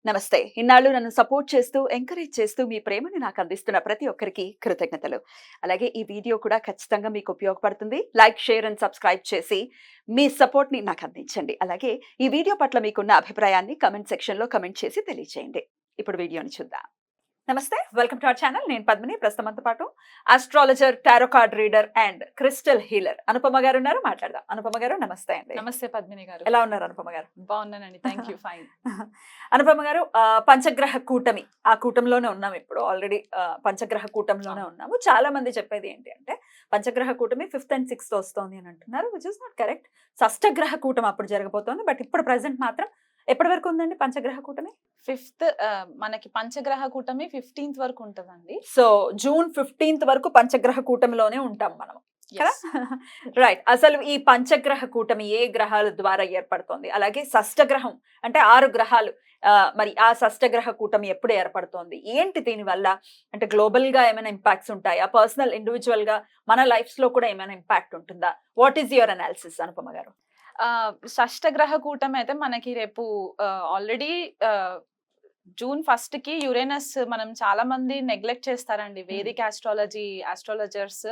నమస్తే. ఇన్నాళ్ళు నన్ను సపోర్ట్ చేస్తూ, ఎంకరేజ్ చేస్తూ మీ ప్రేమని నాకు అందిస్తున్న ప్రతి ఒక్కరికి కృతజ్ఞతలు. అలాగే ఈ వీడియో కూడా ఖచ్చితంగా మీకు ఉపయోగపడుతుంది. లైక్, షేర్ అండ్ సబ్స్క్రైబ్ చేసి మీ సపోర్ట్‌ని నాకు అందించండి. అలాగే ఈ వీడియో పట్ల మీకున్న అభిప్రాయాన్ని కామెంట్ సెక్షన్‌లో కామెంట్ చేసి తెలియజేయండి. ఇప్పుడు వీడియోని చూద్దాం. నమస్తే, వెల్కమ్ టు అవర్ ఛానల్. నేను పద్మిని. ప్రస్తుతం మనతో పాటు astrologer, tarot card reader and crystal healer Anupama గారు ఉన్నారు. మాట్లాడదాం. అనుపమ గారు నమస్తే అండి. నమస్తే పద్మిని గారు. ఎలా ఉన్నారు అనుపమ గారు? బాగున్నానండి, థ్యాంక్ యూ. ఫైన్. అనుపమ గారు, పంచగ్రహ కూటమి, ఆ కూటంలోనే ఉన్నాం ఇప్పుడు. ఆల్రెడీ పంచగ్రహ కూటంలోనే ఉన్నాము. చాలా మంది చెప్పేది ఏంటి అంటే పంచగ్రహ కూటమి 5th and 6th వస్తోంది అని అంటున్నారు, విచ్ ఇస్ నాట్ కరెక్ట్. షష్టగ్రహ కూటమి అప్పుడు జరగబోతోంది. బట్ ఇప్పుడు ప్రెసెంట్ మాత్రం ఎప్పటి వరకు ఉందండి పంచగ్రహ కూటమి? 5th మనకి పంచగ్రహ కూటమి 15th వరకు ఉంటదండి. సో జూన్ 15th వరకు పంచగ్రహ కూటమిలోనే ఉంటాం మనం. రైట్. అసలు ఈ పంచగ్రహ కూటమి ఏ గ్రహాల ద్వారా ఏర్పడుతోంది? అలాగే షష్టగ్రహం అంటే 6 గ్రహాలు, మరి ఆ షష్టగ్రహ కూటమి ఎప్పుడు ఏర్పడుతోంది? ఏంటి దీనివల్ల? అంటే గ్లోబల్ గా ఏమైనా ఇంపాక్ట్స్ ఉంటాయా? పర్సనల్ ఇండివిజువల్ గా మన లైఫ్స్ లో కూడా ఏమైనా ఇంపాక్ట్ ఉంటుందా? What is your analysis Anupama గారు? షష్టగ్రహ కూటమి అయితే మనకి రేపు ఆల్రెడీ జూన్ 1st కి యురేనస్, మనం చాలా మంది నెగ్లెక్ట్ చేస్తారండి. వేదిక్ ఆస్ట్రాలజర్స్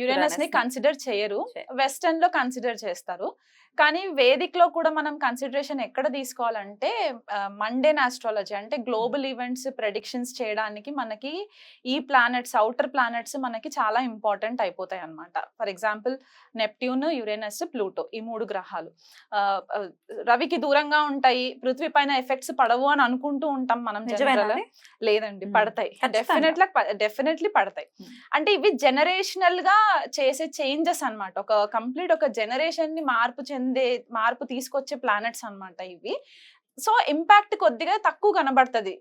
యురేనస్ ని కన్సిడర్ చేయరు, వెస్టర్న్ లో కన్సిడర్ చేస్తారు. కానీ వేదిక్ లో కూడా మనం కన్సిడరేషన్ ఎక్కడ తీసుకోవాలంటే మండేన్ ఆస్ట్రాలజీ, అంటే గ్లోబల్ ఈవెంట్స్ ప్రెడిక్షన్స్ చేయడానికి మనకి ఈ ప్లానెట్స్, అవుటర్ ప్లానెట్స్ మనకి చాలా ఇంపార్టెంట్ అయిపోతాయి అన్నమాట. For example Neptune, Uranus, Pluto, ఈ 3 గ్రహాలు రవికి దూరంగా ఉంటాయి, పృథ్వీ పైన ఎఫెక్ట్స్ పడవు అని అనుకుంటూ ఉంటాం మనం. లేదండి, పడతాయి. డెఫినెట్లీ పడతాయి. అంటే ఇవి జనరేషనల్ గా చేసే చేంజెస్ అన్నమాట. ఒక కంప్లీట్ ఒక జనరేషన్ ని మార్పు తీసుకొచ్చే ప్లానెట్స్ అన్నమాట ఇవి. సో ఇంపాక్ట్ కొద్దిగా తక్కువ కనబడుతుంది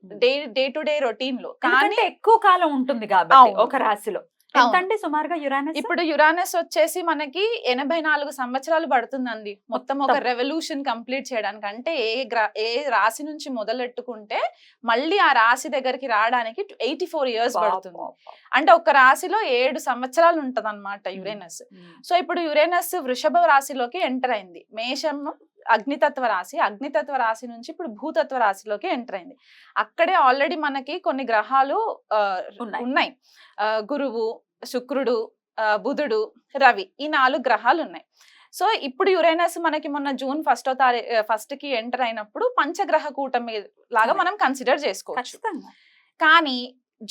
డే టు డే రొటీన్ లో, కానీ ఎక్కువ కాలం ఉంటుంది కాబట్టి ఒక రాశిలో. ఎంతండి సుమారుగా యురానస్? ఇప్పుడు యురానస్ వచ్చేసి మనకి 84 సంవత్సరాలు పడుతుందండి మొత్తం ఒక రెవల్యూషన్ కంప్లీట్ చేయడానికి. అంటే ఏ రాశి నుంచి మొదలెట్టుకుంటే మళ్ళీ ఆ రాశి దగ్గరికి రావడానికి 84 years పడుతుంది. అంటే ఒక రాశిలో 7 సంవత్సరాలు ఉంటది అనమాట యురేనస్. సో ఇప్పుడు యురేనస్ వృషభ రాశిలోకి ఎంటర్ అయింది. మేషం అగ్నితత్వ రాశి నుంచి ఇప్పుడు భూతత్వ రాశిలోకి ఎంటర్ అయింది. అక్కడే ఆల్రెడీ మనకి కొన్ని గ్రహాలు ఉన్నాయి. గురువు, శుక్రుడు, బుధుడు, రవి, ఈ 4 గ్రహాలు ఉన్నాయి. సో ఇప్పుడు యురేనస్ మనకి మొన్న జూన్ 1st కి ఎంటర్ అయినప్పుడు పంచగ్రహ కూటమి లాగా మనం కన్సిడర్ చేసుకోవచ్చు. కానీ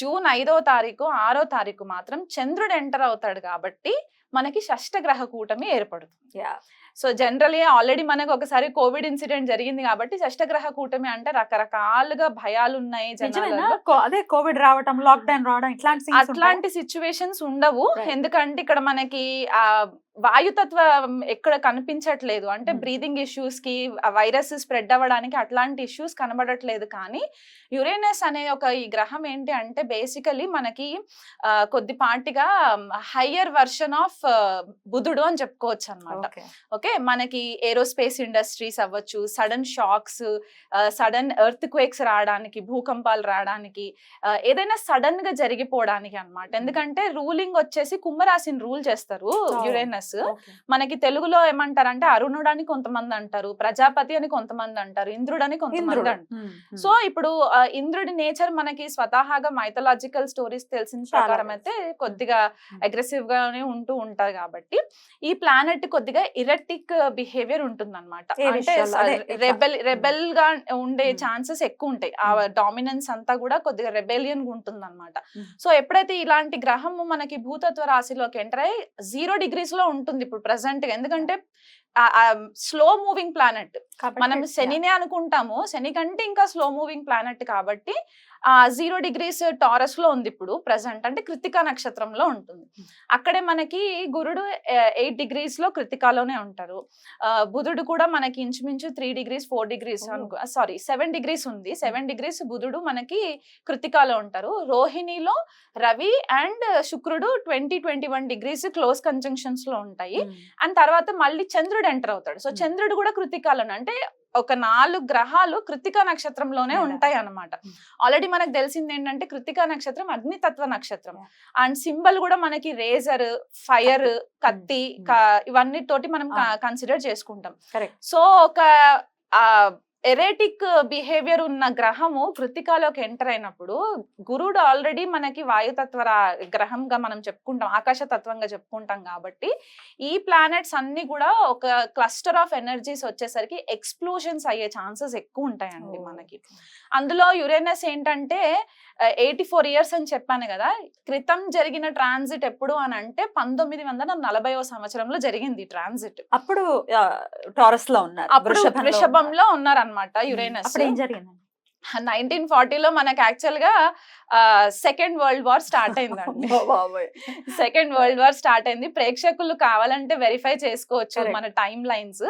జూన్ 5వ తారీఖు 6వ తారీఖు మాత్రం చంద్రుడు ఎంటర్ అవుతాడు కాబట్టి మనకి షష్టగ్రహ కూటమి ఏర్పడుతుంది. సో జనరలీ ఆల్రెడీ మనకు ఒకసారి కోవిడ్ ఇన్సిడెంట్ జరిగింది కాబట్టి షష్టగ్రహ కూటమి అంటే రకరకాలుగా భయాలు ఉన్నాయి. అదే కోవిడ్ రావడం, లాక్డౌన్ రావడం, అట్లాంటి సిచ్యువేషన్స్ ఉండవు. ఎందుకంటే ఇక్కడ మనకి ఆ వాయుతత్వం ఎక్కడ కనిపించట్లేదు. అంటే బ్రీదింగ్ ఇష్యూస్ కి, వైరస్ స్ప్రెడ్ అవ్వడానికి అట్లాంటి ఇష్యూస్ కనబడట్లేదు. కానీ యురేనస్ అనే ఈ గ్రహం ఏంటి అంటే బేసికలీ మనకి కొద్దిపాటిగా హయ్యర్ వర్షన్ ఆఫ్ బుధుడు అని చెప్పుకోవచ్చు అనమాట. ఓకే, మనకి ఏరోస్పేస్ ఇండస్ట్రీస్ అవ్వచ్చు, sudden shocks, sudden earthquakes రావడానికి, భూకంపాలు రావడానికి, ఏదైనా సడన్ గా జరిగిపోవడానికి అన్నమాట. ఎందుకంటే రూలింగ్ వచ్చేసి కుంభరాశిని రూల్ చేస్తారు యురేనస్. మనకి తెలుగులో ఏమంటారంటే అరుణుడు అని కొంతమంది అంటారు, ప్రజాపతి అని కొంతమంది అంటారు, ఇంద్రుడు అని కొంతమంది అంటారు. సో ఇప్పుడు ఇంద్రుడి నేచర్ మనకి స్వతహాగా మైథలాజికల్ స్టోరీస్ తెలిసిన ప్రకారం అయితే కొద్దిగా అగ్రెసివ్ గానే ఉంటూ ఉంటారు. కాబట్టి ఈ ప్లానెట్ కొద్దిగా ఇరెటిక్ బిహేవియర్ ఉంటుంది అనమాట. అంటే రెబెల్ గా ఉండే ఛాన్సెస్ ఎక్కువ ఉంటాయి. ఆ డామినెన్స్ అంతా కూడా కొద్దిగా రెబెలియన్ గా ఉంటుంది అనమాట. సో ఎప్పుడైతే ఇలాంటి గ్రహము మనకి భూతత్వ రాశిలోకి ఎంటర్ అయ్యి 0 degrees లో ఉంటుంది ఇప్పుడు ప్రెసెంట్ గా. ఎందుకంటే స్లో మూవింగ్ ప్లానెట్, మనం శనినే అనుకుంటాము, శని కంటే ఇంకా స్లో మూవింగ్ ప్లానెట్ కాబట్టి 0 degrees టారస్ లో ఉంది ఇప్పుడు ప్రెసెంట్. అంటే కృతికా నక్షత్రంలో ఉంటుంది. అక్కడే మనకి గురుడు 8 degrees లో కృతికాలోనే ఉంటారు. బుధుడు కూడా మనకి ఇంచుమించు 3 degrees 4 degrees 7 degrees ఉంది. 7 degrees బుధుడు మనకి కృతికాలో ఉంటారు. రోహిణిలో రవి అండ్ శుక్రుడు 20-21 degrees క్లోజ్ కంజంక్షన్స్ లో ఉంటాయి. అండ్ తర్వాత మళ్ళీ చంద్రుడు ఎంటర్ అవుతాడు. సో చంద్రుడు కూడా కృతికాలోనే, అంటే ఒక 4 గ్రహాలు కృతికా నక్షత్రంలోనే ఉంటాయి అన్నమాట. ఆల్రెడీ మనకు తెలిసింది ఏంటంటే కృతికా నక్షత్రం అగ్నితత్వ నక్షత్రం. అండ్ సింబల్ కూడా మనకి రేజర్, ఫైర్, కత్తి, ఇవన్నీ తోటి మనం కన్సిడర్ చేసుకుంటాం. సో ఒక ఎరేటిక్ బిహేవియర్ ఉన్న గ్రహము కృత్తికాలోకి ఎంటర్ అయినప్పుడు గురుడు ఆల్రెడీ మనకి వాయుతత్వ గ్రహంగా మనం చెప్పుకుంటాం, ఆకాశ తత్వంగా చెప్పుకుంటాం కాబట్టి ఈ ప్లానెట్స్ అన్ని కూడా ఒక క్లస్టర్ ఆఫ్ ఎనర్జీస్ వచ్చేసరికి ఎక్స్ప్లోజన్స్ అయ్యే ఛాన్సెస్ ఎక్కువ ఉంటాయండి మనకి. అందులో యురేనస్ ఏంటంటే 84 years అని చెప్పాను కదా, క్రితం జరిగిన ట్రాన్సిట్ ఎప్పుడు అని అంటే 1940వ సంవత్సరంలో జరిగింది ట్రాన్సిట్. అప్పుడు టారస్ లో ఉన్నారు, అప్పుడు వృషభంలో ఉన్నారనమాట యురేనస్. అప్పుడు ఏం జరిగింది? 1940లో మనకి యాక్చువల్ గా సెకండ్ వరల్డ్ వార్ స్టార్ట్ అయిందండి. సెకండ్ వరల్డ్ వార్ స్టార్ట్ అయింది. ప్రేక్షకులు కావాలంటే వెరిఫై చేసుకోవచ్చు మన టైమ్ లైన్స్.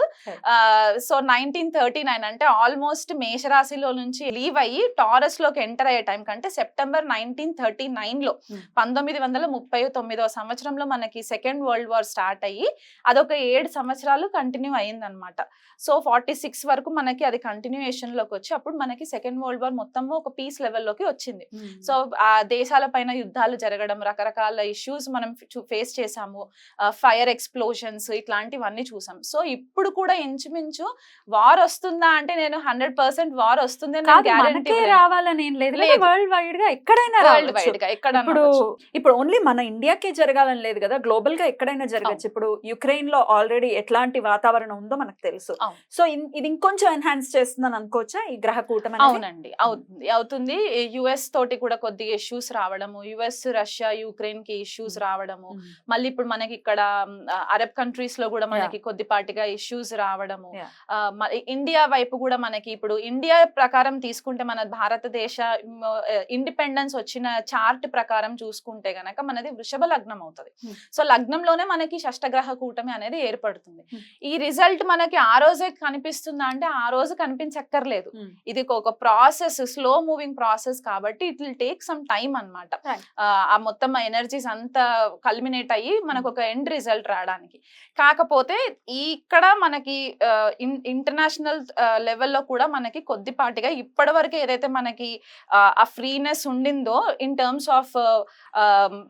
సో 1939 అంటే ఆల్మోస్ట్ మేషరాశిలో నుంచి లీవ్ అయ్యి టారస్ లోకి ఎంటర్ అయ్యే టైం కంటే సెప్టెంబర్ 1939లో 1939వ సంవత్సరంలో మనకి సెకండ్ వరల్డ్ వార్ స్టార్ట్ అయ్యి అదొక 7 సంవత్సరాలు కంటిన్యూ అయ్యింది అనమాట. సో 46 వరకు మనకి అది కంటిన్యూయేషన్ లోకి వచ్చి అప్పుడు మనకి సెకండ్ వరల్డ్ వార్ మొత్తము ఒక పీస్ లెవెల్లోకి వచ్చింది. సో ఆ దేశాల పైన యుద్ధాలు జరగడం, రకరకాల ఇష్యూస్ మనం ఫేస్ చేసాము, ఫైర్ ఎక్స్ప్లోషన్స్ ఇట్లాంటివన్నీ చూసాం. సో ఇప్పుడు కూడా ఇంచుమించు వార్ వస్తుందా అంటే నేను 100% వార్ వస్తుంది రావాలని ఏం లేదు, వరల్డ్ వైడ్ గా ఎక్కడైనా వరల్డ్ వైడ్ గా ఎక్కడ. ఇప్పుడు ఓన్లీ మన ఇండియాకే జరగాలని లేదు కదా, గ్లోబల్ గా ఎక్కడైనా జరగచ్చు. ఇప్పుడు యుక్రెయిన్ లో ఆల్రెడీ ఎట్లాంటి వాతావరణం ఉందో మనకు తెలుసు. సో ఇది ఇంకొంచెం ఎన్హాన్స్ చేస్తుందని అనుకోవచ్చా ఈ గ్రహ కూటమి? అవునండి, అవుతుంది. యుఎస్ తోటి కూడా కొద్దిగా ఇష్యూస్ రావడము, యుఎస్ రష్యా యుక్రెయిన్ కి ఇష్యూస్ రావడము, మళ్ళీ ఇప్పుడు మనకి ఇక్కడ అరబ్ కంట్రీస్ లో కూడా మనకి కొద్దిపాటిగా ఇష్యూస్ రావడము, ఇండియా వైపు కూడా మనకి ఇప్పుడు ఇండియా ప్రకారం తీసుకుంటే మన భారతదేశ ఇండిపెండెన్స్ వచ్చిన చార్ట్ ప్రకారం చూసుకుంటే గనక మనది వృషభ లగ్నం అవుతుంది. సో లగ్నంలోనే మనకి షష్టగ్రహ కూటమి అనేది ఏర్పడుతుంది. ఈ రిజల్ట్ మనకి ఆ రోజే కనిపిస్తుందా అంటే ఆ రోజు కనిపించక్కర్లేదు. ఇది ఒక ప్రాసెస్, స్లో మూవింగ్ ప్రాసెస్ కాబట్టి it will take some time అన్నమాట. ఆ మొత్తం ఎనర్జీస్ అంతా కల్మినేట్ అయ్యి మనకు ఒక ఎండ్ రిజల్ట్ రావడానికి. కాకపోతే ఇక్కడ మనకి ఇంటర్నేషనల్ లెవెల్లో కూడా మనకి కొద్దిపాటిగా ఇప్పటి వరకు ఏదైతే మనకి ఆ ఫ్రీనెస్ ఉండిందో in terms of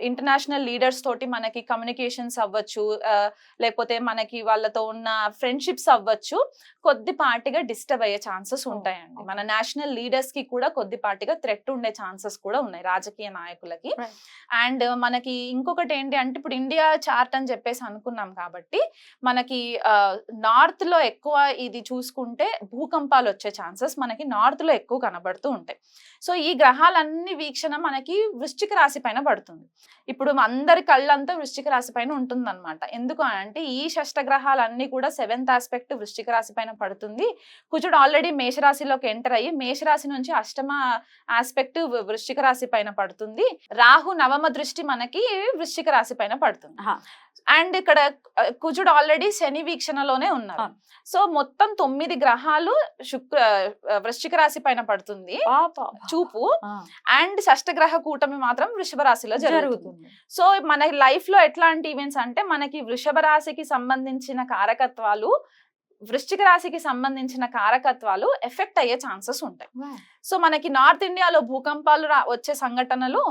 international leaders తోటి మనకి కమ్యూనికేషన్స్ అవ్వచ్చు, లేకపోతే మనకి వాళ్ళతో ఉన్న ఫ్రెండ్షిప్స్ అవ్వచ్చు, కొద్దిపాటిగా డిస్టర్బ్ అయ్యే ఛాన్సెస్ ఉంటాయండి. మన నేషనల్ లీడర్స్ కి కూడా కొద్దిపాటిగా థ్రెట్ ఉండే ఛాన్సెస్ కూడా ఉన్నాయి రాజకీయ నాయకులకి. అండ్ మనకి ఇంకొకటి ఏంటి అంటే ఇప్పుడు ఇండియా చార్ట్ అని చెప్పేసి అనుకున్నాం కాబట్టి మనకి నార్త్ లో ఎక్కువ ఇది చూసుకుంటే భూకంపాలు వచ్చే ఛాన్సెస్ మనకి నార్త్ లో ఎక్కువ కనబడుతూ ఉంటాయి. సో ఈ గ్రహాలన్నీ వీక్షణ మనకి వృశ్చిక రాశి పైన పడుతుంది. ఇప్పుడు అందరి కళ్ళంతా వృశ్చిక రాశి పైన ఉంటుంది అనమాట. ఎందుకు అంటే ఈ షష్టగ్రహాలన్నీ కూడా 7th ఆస్పెక్ట్ వృశ్చిక రాశి పైన పడుతుంది. కుజుడు ఆల్రెడీ మేషరాశిలోకి ఎంటర్ అయ్యి మేషరాశి నుంచి 8వ ఆస్పెక్ట్ వృశ్చిక రాశి పైన పడుతుంది. రాహు 9వ దృష్టి మనకి వృశ్చిక రాశి పైన పడుతుంది. అండ్ ఇక్కడ కుజుడు ఆల్రెడీ శని వీక్షణలోనే ఉన్నారు. సో మొత్తం 9 గ్రహాలు వృశ్చిక రాశి పైన పడుతుంది చూపు. అండ్ షష్టగ్రహ కూటమి మాత్రం వృషభ రాశిలో జరుగుతుంది. సో మన లైఫ్ లో ఎట్లాంటి ఈవెంట్స్ అంటే మనకి వృషభ రాశికి సంబంధించిన కారకత్వాలు, వృశ్చిక రాశికి సంబంధించిన కారకత్వాలు ఎఫెక్ట్ అయ్యే ఛాన్సెస్ ఉంటాయి. సో మనకి నార్త్ ఇండియాలో భూకంపాలు వచ్చే సంఘటనలు,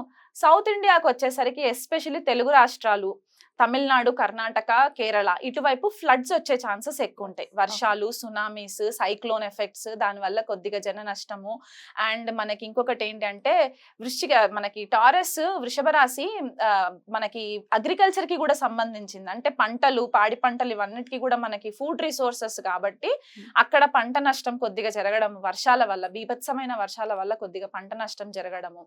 సౌత్ ఇండియాకి వచ్చేసరికి ఎస్పెషల్లీ తెలుగు రాష్ట్రాలు, తమిళనాడు, కర్ణాటక, కేరళ ఇటువైపు ఫ్లడ్స్ వచ్చే ఛాన్సెస్ ఎక్కువ ఉంటాయి. వర్షాలు, సునామీస్, సైక్లోన్ ఎఫెక్ట్స్, దానివల్ల కొద్దిగా జన నష్టము. అండ్ మనకి ఇంకొకటి ఏంటంటే మనకి టారస్ వృషభ రాశి మనకి అగ్రికల్చర్ కి కూడా సంబంధించింది. అంటే పంటలు, పాడి పంటలు ఇవన్నిటికీ కూడా మనకి ఫుడ్ రిసోర్సెస్ కాబట్టి అక్కడ పంట నష్టం కొద్దిగా జరగడం, వర్షాల వల్ల, బీభత్సమైన వర్షాల వల్ల కొద్దిగా పంట నష్టం జరగడము.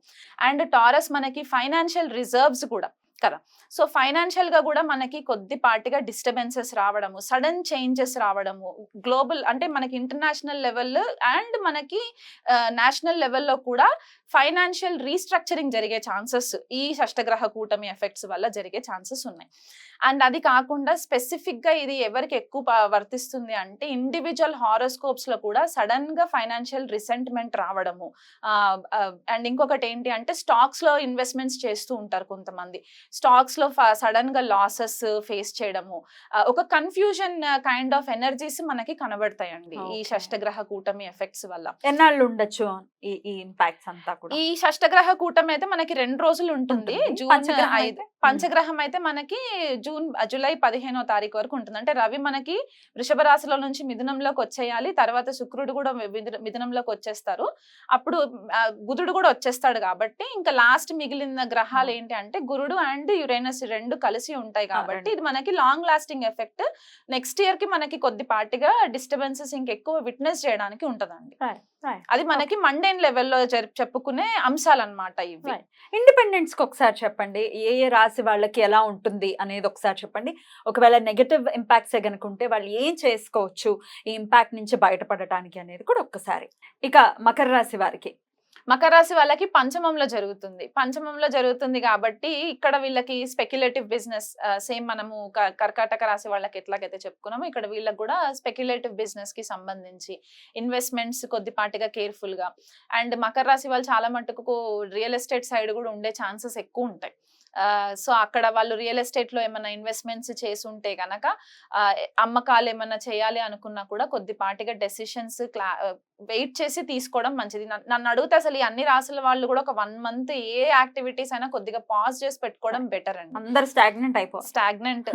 అండ్ టారస్ మనకి ఫైనాన్షియల్ రిజర్వ్స్ కూడా కదా. సో ఫైనాన్షియల్ గా కూడా మనకి కొద్దిపాటిగా డిస్టర్బెన్సెస్ రావడము, సడన్ చేంజెస్ రావడము, గ్లోబల్ అంటే మనకి ఇంటర్నేషనల్ లెవెల్ అండ్ మనకి నేషనల్ లెవెల్లో కూడా ఫైనాన్షియల్ రీస్ట్రక్చరింగ్ జరిగే ఛాన్సెస్ ఈ షష్టగ్రహ కూటమి ఎఫెక్ట్స్ వల్ల జరిగే ఛాన్సెస్ ఉన్నాయి. అండ్ అది కాకుండా స్పెసిఫిక్ గా ఇది ఎవరికి ఎక్కువ వర్తిస్తుంది అంటే ఇండివిజువల్ హారోస్కోప్స్ లో కూడా సడన్ గా ఫైనాన్షియల్ రిసెంట్మెంట్ రావడము. అండ్ ఇంకొకటి ఏంటి అంటే స్టాక్స్ లో ఇన్వెస్ట్మెంట్స్ చేస్తూ ఉంటారు కొంతమంది. స్టాక్స్ లో సడన్ గా లాసెస్ ఫేస్ చేయడము, ఒక కన్ఫ్యూజన్ కైండ్ ఆఫ్ ఎనర్జీస్ మనకి కనబడతాయండి ఈ Okay. షష్టగ్రహ కూటమి ఎఫెక్ట్స్ వల్ల. ఎన్నాళ్ళు ఉండొచ్చు ఈ ఇంపాక్ట్స్ అంతా కూడా? ఈ షష్టగ్రహ కూటమి అయితే మనకి 2 రోజులు ఉంటుంది. ఉంటుంది. జూన్ పంచగ్రహం 5. అయితే? పంచగ్రహం అయితే మనకి జూలై 15వ తారీఖు వరకు ఉంటుంది. అంటే రవి మనకి వృషభ రాశిలో నుంచి మిథునంలోకి వచ్చేయాలి. తర్వాత శుక్రుడు కూడా మిథునంలోకి వచ్చేస్తారు. అప్పుడు బుధుడు కూడా వచ్చేస్తాడు కాబట్టి ఇంకా లాస్ట్ మిగిలిన గ్రహాలు ఏంటి అంటే గురుడు అండ్ యురేనస్ 2 కలిసి ఉంటాయి కాబట్టి ఇది మనకి long lasting effect. Next year కి మనకి కొద్దిపాటిగా డిస్టర్బెన్సెస్ ఇంకెక్కువ విట్నెస్ చేయడానికి ఉంటదండి. అది మనకి మండేన్ లెవెల్లో చెప్పుకునే అంశాలన్నమాట ఇవి. ఇండిపెండెన్స్ కి ఒకసారి చెప్పండి, ఏ రాశి వాళ్ళకి ఎలా ఉంటుంది అనేది ఒకసారి చెప్పండి. ఒకవేళ నెగటివ్ ఇంపాక్ట్స్ గనుక ఉంటే వాళ్ళు ఏం చేసుకోవచ్చు ఈ ఇంపాక్ట్ నుంచి బయటపడటానికి అనేది కూడా ఒక్కసారి. ఇక మకర రాశి వారికి మకర రాశి వాళ్ళకి పంచమంలో జరుగుతుంది కాబట్టి ఇక్కడ వీళ్ళకి స్పెక్యులేటివ్ బిజినెస్ సేమ్ మనము కర్కాటక రాశి వాళ్ళకి ఎట్లాగైతే చెప్పుకున్నామో ఇక్కడ వీళ్ళకి కూడా స్పెక్యులేటివ్ బిజినెస్ కి సంబంధించి ఇన్వెస్ట్మెంట్స్ కొద్దిపాటిగా కేర్ఫుల్ గా, అండ్ మకర రాశి వాళ్ళు చాలా మటుకు రియల్ ఎస్టేట్ సైడ్ కూడా ఉండే ఛాన్సెస్ ఎక్కువ ఉంటాయి. సో అక్కడ వాళ్ళు రియల్ ఎస్టేట్ లో ఏమైనా ఇన్వెస్ట్మెంట్స్ చేసి ఉంటే గనక అమ్మకాలు ఏమైనా చేయాలి అనుకున్నా కూడా కొద్దిపాటిగా డెసిషన్స్ వెయిట్ చేసి తీసుకోవడం మంచిది. నన్ను అడిగితే అసలు ఈ అన్ని రాసుల వాళ్ళు కూడా ఒక 1 month ఏ యాక్టివిటీస్ అయినా కొద్దిగా పాజ్ చేసి పెట్టుకోవడం బెటర్ అండి. అందరు స్టాగ్నెంట్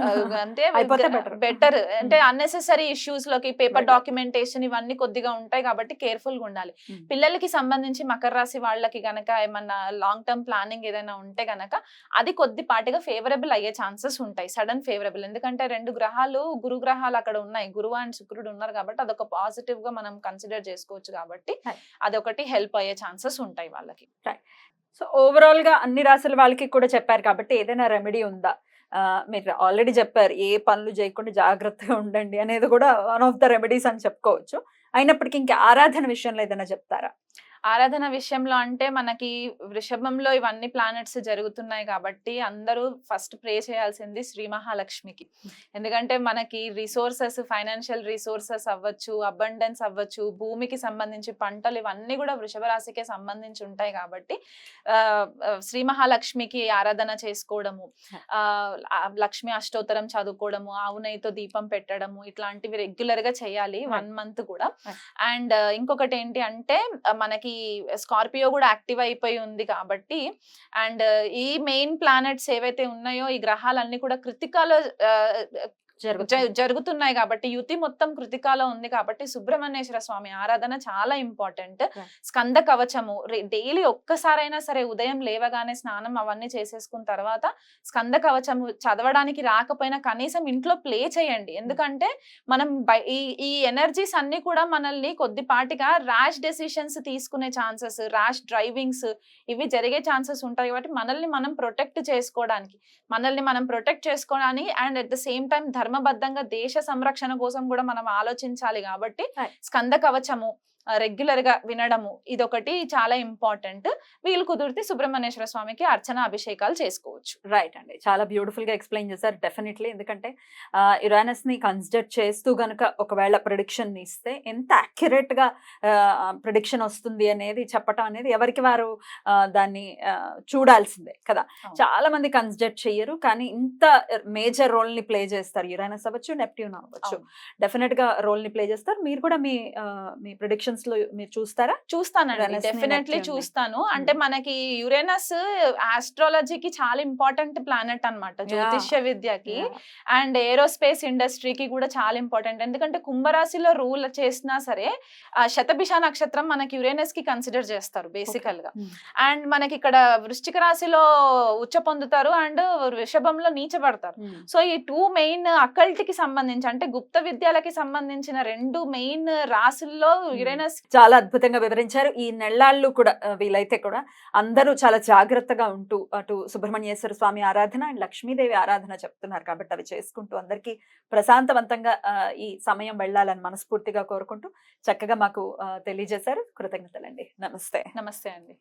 అంటే అయిపోతే బెటర్. అంటే అన్నెసెసరీ ఇష్యూస్ లోకి పేపర్ డాక్యుమెంటేషన్ ఇవన్నీ కొద్దిగా ఉంటాయి కాబట్టి కేర్ఫుల్ గా ఉండాలి. పిల్లలకి సంబంధించి మకర రాశి వాళ్ళకి గనక ఏమన్నా లాంగ్ టర్మ్ ప్లానింగ్ ఏదైనా ఉంటే గనక అది కొద్దిపాటిగా ఫేవరబుల్ అయ్యే ఛాన్సెస్ ఉంటాయి. సడన్ ఫేవరబుల్, ఎందుకంటే 2 గ్రహాలు గురు గ్రహాలు అక్కడ ఉన్నాయి, గురువు అండ్ శుక్రుడు ఉన్నారు కాబట్టి అదొక పాజిటివ్ గా మనం కన్సిడర్ చేసుకోవచ్చు కాబట్టి అదొకటి హెల్ప్ అయ్యే ఛాన్సెస్ ఉంటాయి వాళ్ళకి. సో ఓవరాల్ గా అన్ని రాసుల వాళ్ళకి కూడా చెప్పారు కాబట్టి ఏదైనా రెమెడీ ఉందా? మీరు ఆల్రెడీ చెప్పారు ఏ పనులు చేయకుండా జాగ్రత్తగా ఉండండి అనేది కూడా వన్ ఆఫ్ ద రెమెడీస్ అని చెప్పుకోవచ్చు. అయినప్పటికీ ఇంకా ఆరాధన విషయంలో ఏదైనా చెప్తారా? ఆరాధన విషయంలో అంటే మనకి వృషభంలో ఇవన్నీ ప్లానెట్స్ జరుగుతున్నాయి కాబట్టి అందరూ ఫస్ట్ ప్రే చేయాల్సింది శ్రీ మహాలక్ష్మికి. ఎందుకంటే మనకి రిసోర్సెస్, ఫైనాన్షియల్ రిసోర్సెస్ అవ్వచ్చు, అబండెన్స్ అవ్వచ్చు, భూమికి సంబంధించి పంటలు ఇవన్నీ కూడా వృషభ రాశికే సంబంధించి ఉంటాయి కాబట్టి శ్రీ మహాలక్ష్మికి ఆరాధన చేసుకోవడము, లక్ష్మి అష్టోత్తరం చదువుకోవడము, ఆవు నెయ్యితో దీపం పెట్టడము ఇట్లాంటివి రెగ్యులర్ గా చేయాలి 1 month కూడా. అండ్ ఇంకొకటి ఏంటి అంటే మనకి స్కార్పియో కూడా యాక్టివ్ అయిపోయి ఉంది కాబట్టి అండ్ ఈ మెయిన్ ప్లానెట్స్ ఏవైతే ఉన్నాయో ఈ గ్రహాలన్నీ కూడా కృతికాలో జరుగుతున్నాయి కాబట్టి యుతి మొత్తం కృతికాలో ఉంది కాబట్టి సుబ్రహ్మణ్యేశ్వర స్వామి ఆరాధన చాలా ఇంపార్టెంట్. స్కంద కవచము డైలీ ఒక్కసారైనా సరే ఉదయం లేవగానే స్నానం అవన్నీ చేసేసుకున్న తర్వాత స్కంద కవచము చదవడానికి రాకపోయినా కనీసం ఇంట్లో ప్లే చేయండి. ఎందుకంటే మనం ఈ ఎనర్జీస్ అన్ని కూడా మనల్ని కొద్దిపాటిగా ర్యాష్ డెసిషన్స్ తీసుకునే ఛాన్సెస్, ర్యాష్ డ్రైవింగ్స్ ఇవి జరిగే ఛాన్సెస్ ఉంటాయి కాబట్టి మనల్ని మనం ప్రొటెక్ట్ చేసుకోవడానికి and at the same time ధర్మబద్ధంగా దేశ సంరక్షణ కోసం కూడా మనం ఆలోచించాలి కాబట్టి స్కంద కవచము రెగ్యులర్ గా వినడము ఇదొకటి చాలా ఇంపార్టెంట్. వీలు కుదిరితే సుబ్రహ్మణ్యేశ్వర స్వామికి అర్చన అభిషేకాలు చేసుకోవచ్చు. రైట్ అండి, చాలా బ్యూటిఫుల్ గా ఎక్స్ప్లెయిన్ చేశారు. డెఫినెట్లీ, ఎందుకంటే యురేనస్ ని కన్సిడర్ చేస్తూ గనుక ఒకవేళ ప్రిడిక్షన్ ఇస్తే ఎంత అక్యురేట్ గా ప్రిడిక్షన్ వస్తుంది అనేది చెప్పటం అనేది ఎవరికి వారు దాన్ని చూడాల్సిందే కదా. చాలా మంది కన్సిడర్ చెయ్యరు కానీ ఇంత మేజర్ రోల్ ని ప్లే చేస్తారు. యురేనస్ అవ్వచ్చు, నెప్ట్యూన్ అవ్వచ్చు, డెఫినెట్ గా రోల్ ని ప్లే చేస్తారు. మీరు కూడా మీ ప్రిడిక్షన్ లో మీరు చూస్తారా? చూస్తానండి, డెఫినెట్లీ చూస్తాను. అంటే మనకి యురేనస్ ఆస్ట్రాలజీకి చాలా ఇంపార్టెంట్ ప్లానెట్ అన్నమాట, జ్యోతిష్య విద్యకి అండ్ ఏరోస్పేస్ ఇండస్ట్రీకి కూడా చాలా ఇంపార్టెంట్. ఎందుకంటే కుంభరాశిలో రూల్ చేసినా సరే శతభిష నక్షత్రం మనకి యురేనస్ కి కన్సిడర్ చేస్తారు బేసికల్ గా. అండ్ మనకి ఇక్కడ వృశ్చిక రాశిలో ఉచ్చ పొందుతారు అండ్ వృషభంలో నీచబడతారు. సో ఈ 2 మెయిన్ అకల్ట్ కి సంబంధించి అంటే గుప్త విద్యలకి సంబంధించిన 2 మెయిన్ రాశుల్లో యురేనస్ చాలా అద్భుతంగా వివరించారు. ఈ నెల్లాళ్ళు కూడా వీలైతే కూడా అందరూ చాలా జాగ్రత్తగా ఉంటూ అటు సుబ్రహ్మణ్యేశ్వర స్వామి ఆరాధన అండ్ లక్ష్మీదేవి ఆరాధన చెప్తున్నారు కాబట్టి అవి చేసుకుంటూ అందరికీ ప్రశాంతవంతంగా ఈ సమయం వెళ్ళాలని మనస్ఫూర్తిగా కోరుకుంటూ చక్కగా మాకు తెలియజేశారు. కృతజ్ఞతలండి. నమస్తే. నమస్తే అండి.